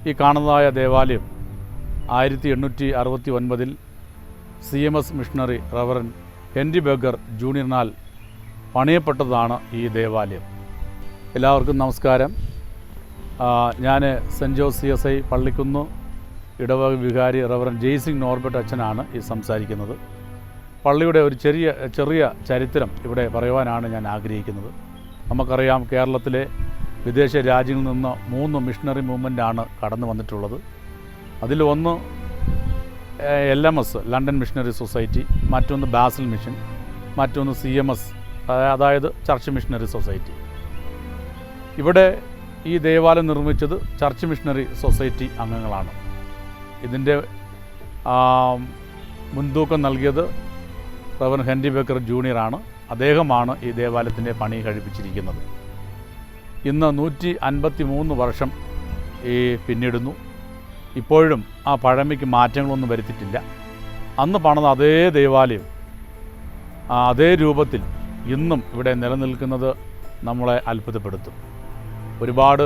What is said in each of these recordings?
ഈ കാണുന്നതായ ദേവാലയം 1869 CMS missionary reverend Henry Baker ജൂനിയറിനാൽ പണിയപ്പെട്ടതാണ് ഈ ദേവാലയം. എല്ലാവർക്കും നമസ്കാരം. ഞാൻ സെൻറ്റ് ജോസ് CSI പള്ളിക്കുന്ന് ഇടവക വികാരി റവറൻ ജെയ്സിംഗ് നോർബർട്ട് അച്ഛനാണ് ഈ സംസാരിക്കുന്നത്. പള്ളിയുടെ ഒരു ചെറിയ ചരിത്രം ഇവിടെ പറയുവാനാണ് ഞാൻ ആഗ്രഹിക്കുന്നത്. നമുക്കറിയാം, കേരളത്തിലെ വിദേശ രാജ്യങ്ങളിൽ നിന്ന് 3 മിഷണറി മൂവ്മെൻ്റാണ് കടന്നു വന്നിട്ടുള്ളത്. അതിലൊന്ന് LMS ലണ്ടൻ മിഷണറി സൊസൈറ്റി, മറ്റൊന്ന് ബാസിൽ മിഷൻ, മറ്റൊന്ന് CMS അതായത് ചർച്ച് മിഷണറി സൊസൈറ്റി. ഇവിടെ ഈ ദേവാലയം നിർമ്മിച്ചത് ചർച്ച് മിഷണറി സൊസൈറ്റി അംഗങ്ങളാണ്. ഇതിൻ്റെ മുൻതൂക്കം നൽകിയത് റവറൻ ഹെൻറി ബേക്കർ ജൂനിയറാണ്. അദ്ദേഹമാണ് ഈ ദേവാലയത്തിൻ്റെ പണി കഴിപ്പിച്ചിരിക്കുന്നത്. ഇന്ന് 153 വർഷം പിന്നിടുന്നു. ഇപ്പോഴും ആ പഴമയ്ക്ക് മാറ്റങ്ങളൊന്നും വരുത്തിയിട്ടില്ല. അന്ന് പണിത അതേ ദേവാലയം അതേ രൂപത്തിൽ ഇന്നും ഇവിടെ നിലനിൽക്കുന്നത് നമ്മളെ അത്ഭുതപ്പെടുത്തും. ഒരുപാട്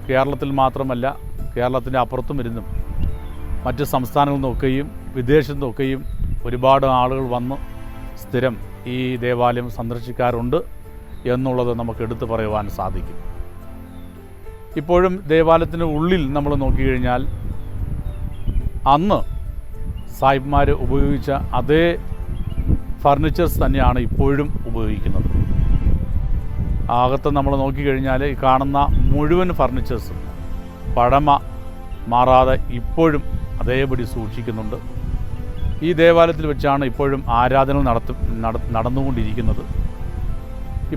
കേരളത്തിൽ മാത്രമല്ല, കേരളത്തിൻ്റെ അപ്പുറത്തും ഇരുന്നും മറ്റ് സംസ്ഥാനങ്ങളിൽ നിന്നൊക്കെയും വിദേശത്തു നിന്നൊക്കെയും ഒരുപാട് ആളുകൾ വന്ന് സ്ഥിരം ഈ ദേവാലയം സന്ദർശിക്കാറുണ്ട് എന്നുള്ളത് നമുക്ക് എടുത്തു പറയുവാൻ സാധിക്കും. ഇപ്പോഴും ദേവാലയത്തിൻ്റെ ഉള്ളിൽ നമ്മൾ നോക്കിക്കഴിഞ്ഞാൽ അന്ന് സായിപ്പ്മാർ ഉപയോഗിച്ച അതേ ഫർണിച്ചേഴ്സ് തന്നെയാണ് ഇപ്പോഴും ഉപയോഗിക്കുന്നത്. അകത്ത് നമ്മൾ നോക്കിക്കഴിഞ്ഞാൽ ഈ കാണുന്ന മുഴുവൻ ഫർണിച്ചേഴ്സും പഴമ മാറാതെ ഇപ്പോഴും അതേപടി സൂക്ഷിക്കുന്നുണ്ട്. ഈ ദേവാലയത്തിൽ വെച്ചാണ് ഇപ്പോഴും ആരാധന നടന്നുകൊണ്ടിരിക്കുന്നത്.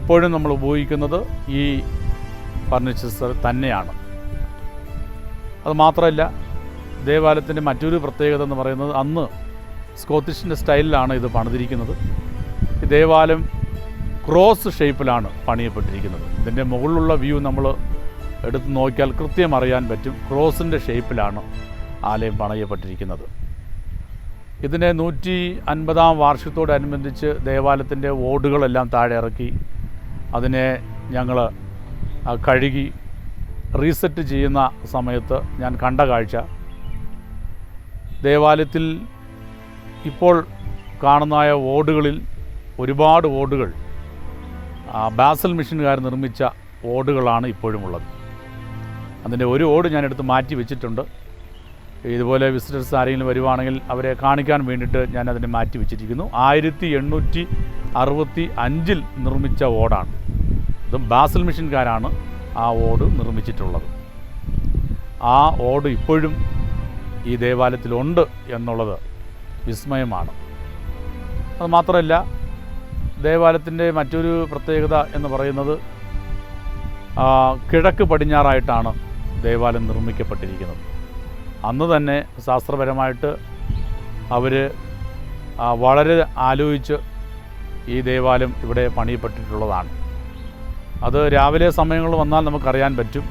ഇപ്പോഴും നമ്മൾ ഉപയോഗിക്കുന്നത് ഈ ഫർണിച്ചേഴ്സ് തന്നെയാണ്. അതുമാത്രമല്ല, ദേവാലയത്തിൻ്റെ മറ്റൊരു പ്രത്യേകത എന്ന് പറയുന്നത് അന്ന് സ്കോത്തിഷിൻ്റെ സ്റ്റൈലിലാണ് ഇത് പണിതിരിക്കുന്നത്. ഈ ദേവാലയം ക്രോസ് ഷേപ്പിലാണ് പണിയപ്പെട്ടിരിക്കുന്നത്. ഇതിൻ്റെ മുകളിലുള്ള വ്യൂ നമ്മൾ എടുത്ത് നോക്കിയാൽ കൃത്യം അറിയാൻ പറ്റും. ക്രോസിൻ്റെ ഷേപ്പിലാണ് ആലയം പണിയപ്പെട്ടിരിക്കുന്നത്. ഇതിൻ്റെ 150-ാം വാർഷികത്തോടനുബന്ധിച്ച് ദേവാലയത്തിൻ്റെ ഓടുകളെല്ലാം താഴെ ഇറക്കി അതിനെ ഞങ്ങൾ കഴുകി റീസെറ്റ് ചെയ്യുന്ന സമയത്ത് ഞാൻ കണ്ട കാഴ്ച, ദേവാലയത്തിൽ ഇപ്പോൾ കാണുന്നതായ ഓടുകളിൽ ഒരുപാട് ഓടുകൾ ബാസൽ മിഷനുകാർ നിർമ്മിച്ച ഓടുകളാണ് ഇപ്പോഴും ഉള്ളത്. അതിൻ്റെ ഒരു ഓട് ഞാനെടുത്ത് മാറ്റി വെച്ചിട്ടുണ്ട്. ഇതുപോലെ വിസിറ്റേഴ്സ് ആരെങ്കിലും വരുവാണെങ്കിൽ അവരെ കാണിക്കാൻ വേണ്ടിയിട്ട് ഞാൻ അതിനെ മാറ്റി വെച്ചിരിക്കുന്നു. 1865 നിർമ്മിച്ച ഓടാണ്. ഇതും ബാസൽ മിഷൻകാരാണ് ആ ഓട് നിർമ്മിച്ചിട്ടുള്ളത്. ആ ഓട് ഇപ്പോഴും ഈ ദേവാലയത്തിലുണ്ട് എന്നുള്ളത് വിസ്മയമാണ്. അതുമാത്രമല്ല, ദേവാലയത്തിൻ്റെ മറ്റൊരു പ്രത്യേകത എന്ന് പറയുന്നത് കിഴക്ക് പടിഞ്ഞാറായിട്ടാണ് ദേവാലയം നിർമ്മിക്കപ്പെട്ടിരിക്കുന്നത്. അന്ന് തന്നെ ശാസ്ത്രപരമായിട്ട് അവർ വളരെ ആലോചിച്ച് ഈ ദേവാലയം ഇവിടെ പണിയപ്പെട്ടിട്ടുള്ളതാണ്. അത് രാവിലെ സമയങ്ങളിൽ വന്നാൽ നമുക്കറിയാൻ പറ്റും.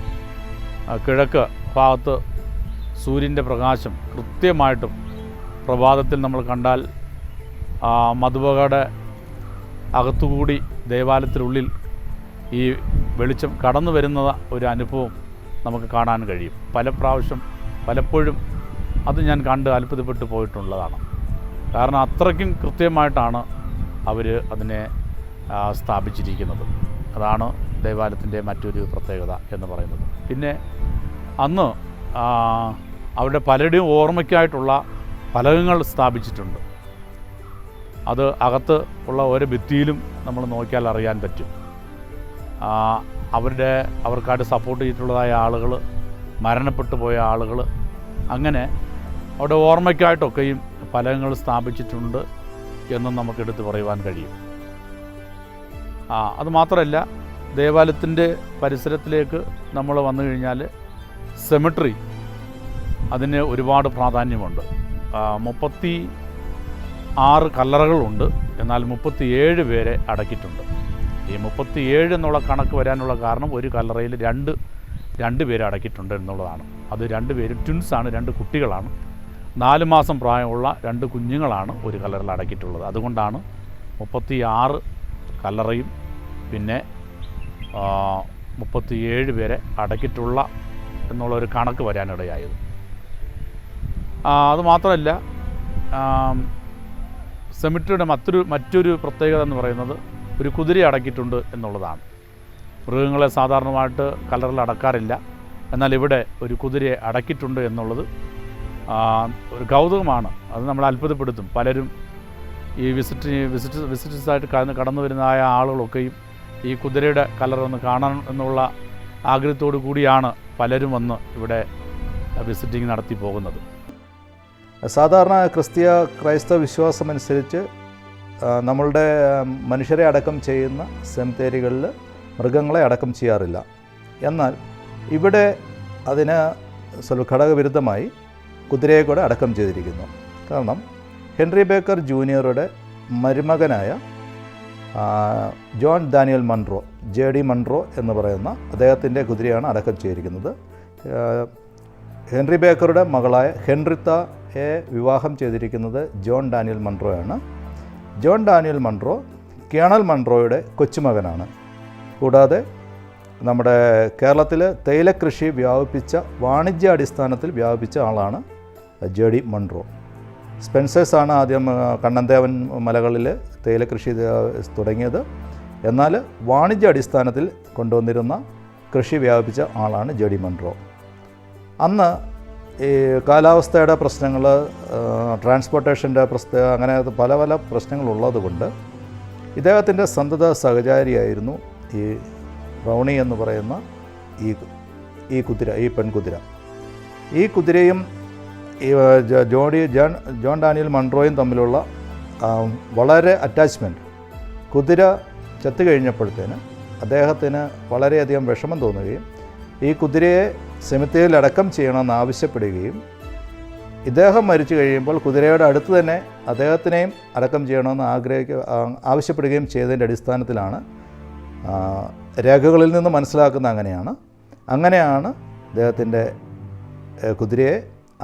കിഴക്ക് ഭാഗത്ത് സൂര്യൻ്റെ പ്രകാശം കൃത്യമായിട്ടും പ്രഭാതത്തിൽ നമ്മൾ കണ്ടാൽ മധുവകയുടെ അകത്തുകൂടി ദേവാലയത്തിനുള്ളിൽ ഈ വെളിച്ചം കടന്നു വരുന്ന ഒരു അനുഭവം നമുക്ക് കാണാൻ കഴിയും. പലപ്പോഴും അത് ഞാൻ കണ്ട് അത്ഭുതപ്പെട്ടു പോയിട്ടുള്ളതാണ്. കാരണം അത്രയ്ക്കും കൃത്യമായിട്ടാണ് അവർ അതിനെ സ്ഥാപിച്ചിരിക്കുന്നത്. അതാണ് ദേവാലയത്തിൻ്റെ മറ്റൊരു പ്രത്യേകത എന്ന് പറയുന്നത്. പിന്നെ അന്ന് അവരുടെ പലരുടെയും ഓർമ്മയ്ക്കായിട്ടുള്ള ഫലകങ്ങൾ സ്ഥാപിച്ചിട്ടുണ്ട്. അത് അകത്ത് ഉള്ള ഓരോ ഭിത്തിയിലും നമ്മൾ നോക്കിയാൽ അറിയാൻ പറ്റും. അവർക്കായിട്ട് സപ്പോർട്ട് ചെയ്തിട്ടുള്ളതായ ആളുകൾ, മരണപ്പെട്ടു പോയ ആളുകൾ, അങ്ങനെ അവിടെ ഓർമ്മയ്ക്കായിട്ടൊക്കെയും ഫലകങ്ങൾ സ്ഥാപിച്ചിട്ടുണ്ട് എന്നും നമുക്കെടുത്ത് പറയുവാൻ കഴിയും. അതുമാത്രമല്ല, ദേവാലയത്തിൻ്റെ പരിസരത്തിലേക്ക് നമ്മൾ വന്നു കഴിഞ്ഞാൽ സെമിട്രി അതിന് ഒരുപാട് പ്രാധാന്യമുണ്ട്. 36 കല്ലറകളുണ്ട്, എന്നാൽ 37 പേരെ അടക്കിയിട്ടുണ്ട്. ഈ 37 എന്നുള്ള കണക്ക് വരാനുള്ള കാരണം ഒരു കല്ലറയിൽ രണ്ട് പേരെ അടക്കിയിട്ടുണ്ട് എന്നുള്ളതാണ്. അത് 2 പേരും ട്വിൻസാണ്, 2 കുട്ടികളാണ്. 4 മാസം പ്രായമുള്ള 2 കുഞ്ഞുങ്ങളാണ് ഒരു കല്ലറയിൽ അടക്കിയിട്ടുള്ളത്. അതുകൊണ്ടാണ് 36 കല്ലറയും പിന്നെ 37 പേരെ അടക്കിയിട്ടുള്ള എന്നുള്ളൊരു കണക്ക് വരാനിടയായത്. അതുമാത്രമല്ല, സെമിട്രിയുടെ മറ്റൊരു പ്രത്യേകത എന്ന് പറയുന്നത് ഒരു കുതിരയെ അടക്കിയിട്ടുണ്ട് എന്നുള്ളതാണ്. മൃഗങ്ങളെ സാധാരണമായിട്ട് കല്ലറിൽ അടക്കാറില്ല. എന്നാൽ ഇവിടെ ഒരു കുതിരയെ അടക്കിയിട്ടുണ്ട് എന്നുള്ളത് ഒരു കൗതുകമാണ്. അത് നമ്മളെ അത്ഭുതപ്പെടുത്തും. പലരും ഈ വിസിറ്റേഴ്സായിട്ട് കടന്നു വരുന്നതായ ആളുകളൊക്കെയും ഈ കുതിരയുടെ കല്ലറൊന്ന് കാണണം എന്നുള്ള ആഗ്രഹത്തോടു കൂടിയാണ് പലരും വന്ന് ഇവിടെ വിസിറ്റിംഗ് നടത്തി പോകുന്നത്. സാധാരണ ക്രൈസ്തവ വിശ്വാസമനുസരിച്ച് നമ്മളുടെ മനുഷ്യരെ അടക്കം ചെയ്യുന്ന സെമിത്തേരികളിൽ മൃഗങ്ങളെ അടക്കം ചെയ്യാറില്ല. എന്നാൽ ഇവിടെ അതിന് ഘടകവിരുദ്ധമായി കുതിരയെ കൂടെ അടക്കം ചെയ്തിരിക്കുന്നു. കാരണം ഹെൻറി ബേക്കർ ജൂനിയറുടെ മരുമകനായ John Daniel Munro, JD Munro എന്ന് പറയുന്ന അദ്ദേഹത്തിൻ്റെ കുതിരയാണ് അടക്കം ചെയ്തിരിക്കുന്നത്. ഹെൻറി ബേക്കറുടെ മകളായ ഹെൻറിത്തയെ വിവാഹം ചെയ്തിരിക്കുന്നത് ജോൺ ഡാനിയൽ മൺറോയാണ്. ജോൺ ഡാനിയൽ മൺറോ കേണൽ മൺറോയുടെ കൊച്ചുമകനാണ്. കൂടാതെ നമ്മുടെ കേരളത്തിൽ തേയിലക്കൃഷി വാണിജ്യാടിസ്ഥാനത്തിൽ വ്യാപിപ്പിച്ച ആളാണ് JD മൺറോ. സ്പെൻസേഴ്സാണ് ആദ്യം കണ്ണന്തേവൻ മലകളിൽ തേയിലക്കൃഷി തുടങ്ങിയത്. എന്നാൽ വാണിജ്യാടിസ്ഥാനത്തിൽ കൊണ്ടുവന്നിരുന്ന കൃഷി വ്യാപിപ്പിച്ച ആളാണ് JD മൺറോ. അന്ന് ഈ കാലാവസ്ഥയുടെ പ്രശ്നങ്ങൾ, ട്രാൻസ്പോർട്ടേഷൻ്റെ അങ്ങനെ പല പല പ്രശ്നങ്ങളുള്ളത് കൊണ്ട് ഇദ്ദേഹത്തിൻ്റെ സന്തത സഹചാരിയായിരുന്നു ഈ ബ്രൗണി എന്ന് പറയുന്ന ഈ പെൺകുതിര. ഈ കുതിരയും ഈ ജോൺ ഡാനിയൽ മൺറോയും തമ്മിലുള്ള വളരെ അറ്റാച്ച്മെൻറ്റ്. കുതിര ചത്തു കഴിഞ്ഞപ്പോഴത്തേന് അദ്ദേഹത്തിന് വളരെയധികം വിഷമം തോന്നുകയും ഈ കുതിരയെ സെമിത്തേരിയിൽ അടക്കം ചെയ്യണമെന്ന് ആവശ്യപ്പെടുകയും ഇദ്ദേഹം മരിച്ചു കഴിയുമ്പോൾ കുതിരയുടെ അടുത്ത് തന്നെ അദ്ദേഹത്തിനെയും അടക്കം ചെയ്യണമെന്ന് ആവശ്യപ്പെടുകയും ചെയ്തതിൻ്റെ അടിസ്ഥാനത്തിലാണ് രേഖകളിൽ നിന്ന് മനസ്സിലാക്കുന്ന അങ്ങനെയാണ് അദ്ദേഹത്തിൻ്റെ കുതിരയെ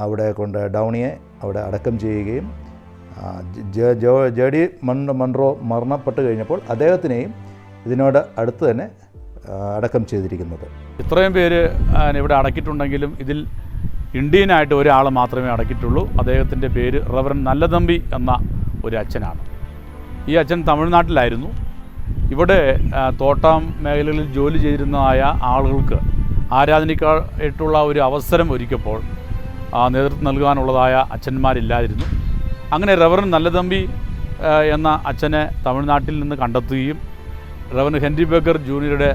അവിടെ കൊണ്ട് ഡൗണിയെ അവിടെ അടക്കം ചെയ്യുകയും JD മൺറോ മരണപ്പെട്ട് കഴിഞ്ഞപ്പോൾ അദ്ദേഹത്തിനെയും ഇതിനോട് അടുത്ത് തന്നെ അടക്കം ചെയ്തിരിക്കുന്നത്. ഇത്രയും പേര് ഇവിടെ അടക്കിയിട്ടുണ്ടെങ്കിലും ഇതിൽ ഇന്ത്യനായിട്ട് ഒരാൾ മാത്രമേ അടക്കിയിട്ടുള്ളൂ. അദ്ദേഹത്തിൻ്റെ പേര് റവറൻ നല്ലതമ്പി എന്ന ഒരു അച്ഛനാണ്. ഈ അച്ഛൻ തമിഴ്നാട്ടിലായിരുന്നു. ഇവിടെ തോട്ടം മേഖലകളിൽ ജോലി ചെയ്തിരുന്നതായ ആളുകൾക്ക് ആരാധനയ്ക്കായിട്ടുള്ള ഒരു അവസരം ഒരുക്കിയപ്പോൾ നേതൃത്വം നൽകാനുള്ളതായ അച്ഛന്മാരില്ലാതിരുന്നു. അങ്ങനെ റവറൻ നല്ലതമ്പി എന്ന അച്ഛനെ തമിഴ്നാട്ടിൽ നിന്ന് കണ്ടെത്തുകയും റവറൻ ഹെൻറി ബേക്കർ ജൂനിയറുടെ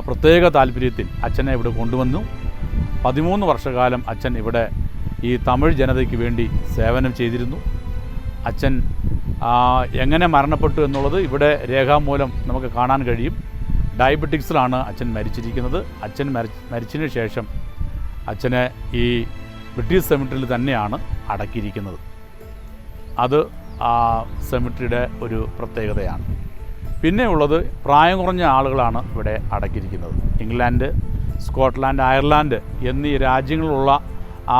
പ്രത്യേക താല്പര്യത്തിൽ അച്ഛനെ ഇവിടെ കൊണ്ടുവന്നു. 13 വർഷക്കാലം അച്ഛൻ ഇവിടെ ഈ തമിഴ് ജനതയ്ക്ക് വേണ്ടി സേവനം ചെയ്തിരുന്നു. അച്ഛൻ എങ്ങനെ മരണപ്പെട്ടു എന്നുള്ളത് ഇവിടെ രേഖാമൂലം നമുക്ക് കാണാൻ കഴിയും. ഡയബറ്റിക്സിലാണ് അച്ഛൻ മരിച്ചിരിക്കുന്നത്. അച്ഛൻ മരിച്ചതിന് ശേഷം അച്ഛനെ ഈ ബ്രിട്ടീഷ് സെമിട്രിയിൽ തന്നെയാണ് അടക്കിയിരിക്കുന്നത്. അത് ആ സെമിട്രിയുടെ ഒരു പ്രത്യേകതയാണ്. പിന്നെ ഉള്ളത് പ്രായം കുറഞ്ഞ ആളുകളാണ് ഇവിടെ അടക്കിയിരിക്കുന്നത്. ഇംഗ്ലണ്ട്, സ്കോട്ട്ലാൻഡ്, അയർലാൻഡ് എന്നീ രാജ്യങ്ങളിലുള്ള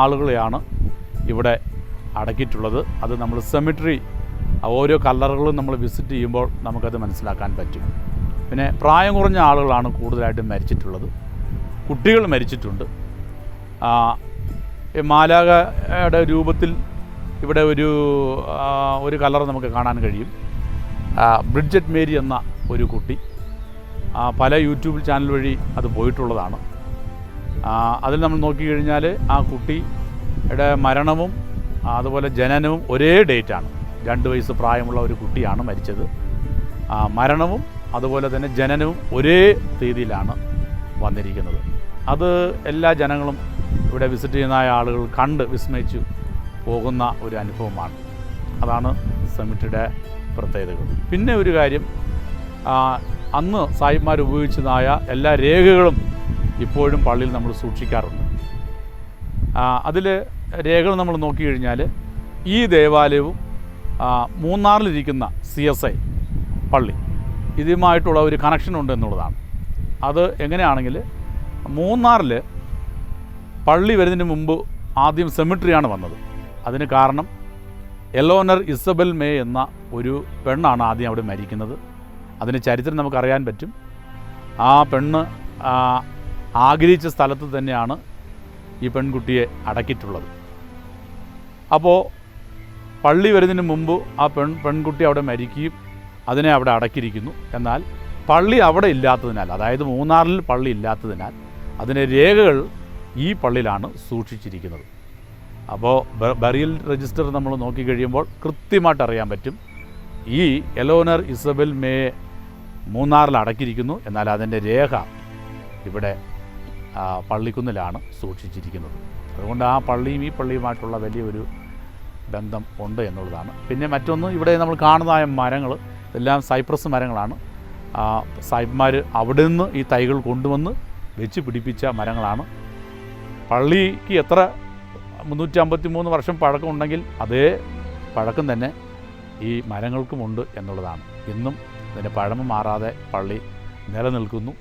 ആളുകളെയാണ് ഇവിടെ അടക്കിയിട്ടുള്ളത്. അത് നമ്മൾ സെമിട്രി ഓരോ കല്ലറുകളും നമ്മൾ വിസിറ്റ് ചെയ്യുമ്പോൾ നമുക്കത് മനസ്സിലാക്കാൻ പറ്റും. പിന്നെ പ്രായം കുറഞ്ഞ ആളുകളാണ് കൂടുതലായിട്ടും മരിച്ചിട്ടുള്ളത്. കുട്ടികൾ മരിച്ചിട്ടുണ്ട്. മാലാഖയുടെ രൂപത്തിൽ ഇവിടെ ഒരു കല്ലറ നമുക്ക് കാണാൻ കഴിയും. ബ്രിഡ്ജറ്റ് മേരി എന്ന ഒരു കുട്ടി പല യൂട്യൂബ് ചാനൽ വഴി അത് പോയിട്ടുള്ളതാണ്. അതിൽ നമ്മൾ നോക്കിക്കഴിഞ്ഞാൽ ആ കുട്ടിയുടെ മരണവും അതുപോലെ ജനനവും ഒരേ ഡേറ്റാണ്. 2 വയസ്സ് പ്രായമുള്ള ഒരു കുട്ടിയാണ് മരിച്ചത്. മരണവും അതുപോലെ തന്നെ ജനനവും ഒരേ തീയതിയിലാണ് വന്നിരിക്കുന്നത്. അത് എല്ലാ ജനങ്ങളും ഇവിടെ വിസിറ്റ് ചെയ്യുന്ന ആളുകൾ കണ്ട് വിസ്മയിച്ചു പോകുന്ന ഒരു അനുഭവമാണ്. അതാണ് സെമിട്രിയുടെ പ്രത്യേകതകൾ. പിന്നെ ഒരു കാര്യം, അന്ന് സായിപ്പ്മാർ ഉപയോഗിച്ചതായ എല്ലാ രേഖകളും ഇപ്പോഴും പള്ളിയിൽ നമ്മൾ സൂക്ഷിക്കാറുണ്ട്. അതിൽ രേഖകൾ നമ്മൾ നോക്കിക്കഴിഞ്ഞാൽ ഈ ദേവാലയവും മൂന്നാറിലിരിക്കുന്ന CSI പള്ളി ഇതുമായിട്ടുള്ള ഒരു കണക്ഷൻ ഉണ്ട് എന്നുള്ളതാണ്. അത് എങ്ങനെയാണെങ്കിൽ മൂന്നാറിൽ പള്ളി വരുന്നതിന് മുമ്പ് ആദ്യം സെമിട്രിയാണ് വന്നത്. അതിന് കാരണം എലോനർ ഇസബൽ മേ എന്ന ഒരു പെണ്ണാണ് ആദ്യം അവിടെ മരിക്കുന്നത്. അതിന് ചരിത്രം നമുക്കറിയാൻ പറ്റും. ആ പെണ്ണ് ആഗ്രഹിച്ച സ്ഥലത്ത് തന്നെയാണ് ഈ പെൺകുട്ടിയെ അടക്കിയിട്ടുള്ളത്. അപ്പോൾ പള്ളി വരുന്നതിന് മുമ്പ് ആ പെൺകുട്ടി അവിടെ മരിക്കുകയും അതിനെ അവിടെ അടക്കിയിരിക്കുന്നു. എന്നാൽ പള്ളി അവിടെ ഇല്ലാത്തതിനാൽ, അതായത് മൂന്നാറിൽ പള്ളി ഇല്ലാത്തതിനാൽ അതിൻ്റെ രേഖകൾ ഈ പള്ളിയിലാണ് സൂക്ഷിച്ചിരിക്കുന്നത്. അപ്പോൾ ബറിയൽ രജിസ്റ്റർ നമ്മൾ നോക്കിക്കഴിയുമ്പോൾ കൃത്യമായിട്ട് അറിയാൻ പറ്റും ഈ എലോനർ ഇസബൽ മേയെ മൂന്നാറിൽ അടക്കിയിരിക്കുന്നു, എന്നാൽ അതിൻ്റെ രേഖ ഇവിടെ പള്ളിക്കുന്നിലാണ് സൂക്ഷിച്ചിരിക്കുന്നത്. അതുകൊണ്ട് ആ പള്ളിയും ഈ പള്ളിയുമായിട്ടുള്ള വലിയൊരു ബന്ധം ഉണ്ട് എന്നുള്ളതാണ്. പിന്നെ മറ്റൊന്ന്, ഇവിടെ നമ്മൾ കാണുന്നതായ മരങ്ങൾ ഇതെല്ലാം സൈപ്രസ് മരങ്ങളാണ്. സായിപ്പ്മാർ അവിടെ നിന്ന് ഈ തൈകൾ കൊണ്ടുവന്ന് വെച്ച് പിടിപ്പിച്ച മരങ്ങളാണ്. പള്ളിക്ക് എത്ര 353 വർഷം പഴക്കമുണ്ടെങ്കിൽ അതേ പഴക്കം തന്നെ ഈ മരങ്ങൾക്കുമുണ്ട് എന്നുള്ളതാണ്. ഇന്നും ഇതിൻ്റെ പഴമ മാറാതെ പള്ളി നിലനിൽക്കുന്നു.